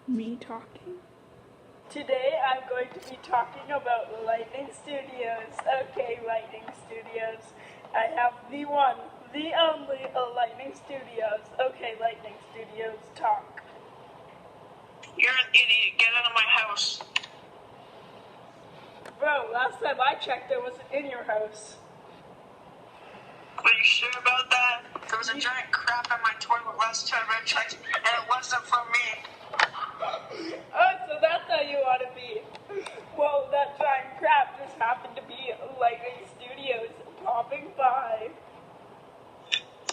Me talking? Today I'm going to be talking about Lightning Studios. Okay, Lightning Studios. I have the one, the only Lightning Studios. Okay, Lightning Studios, talk. You're an idiot. Get out of my house. Bro, last time I checked, it wasn't in your house. Are you sure about that? There was a giant crap in my toilet last time I checked, and it wasn't from me. Oh, so that's how you want to be. Well, that giant crap just happened to be Lightning Studios popping by.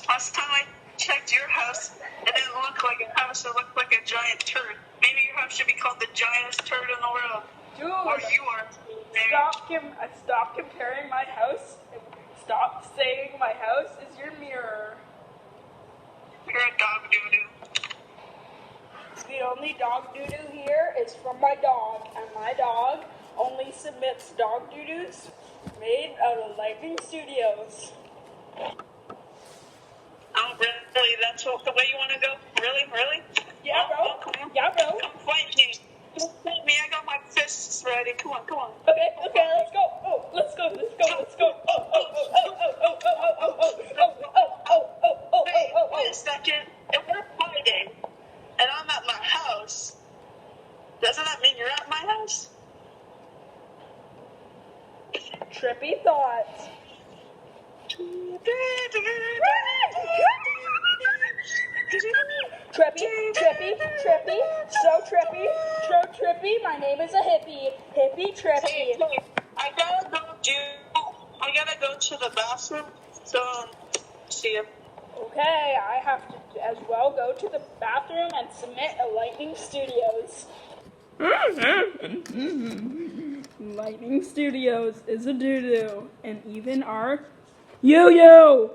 Last time I checked your house, it didn't look like a house. It looked like a giant turd. Maybe your house should be called the giantest turd in the world. Dude, Or you are. Stop comparing my house. Stop saying my house is your mirror. You're a dog doo-doo. The only dog doo-doo here is from my dog, and my dog only submits dog doo-doos made out of Lightning Studios. Oh, really? That's the way you want to go? Really? Yeah, bro. Oh, come on. Yeah, bro. Come fight me. Don't fight me. I got my fists ready. Come on. Okay, let's go. Oh, let's go. Hey, wait a second. If we're fighting, and I'm at my house, doesn't that mean you're at my house? Trippy thoughts. Trippy, so trippy, my name is a hippie trippy. Hey, I gotta go to the bathroom, so, see ya. Okay, I have to as well go to the bathroom and submit a Lightning Studios. Lightning Studios is a doo-doo, and even our yo-yo!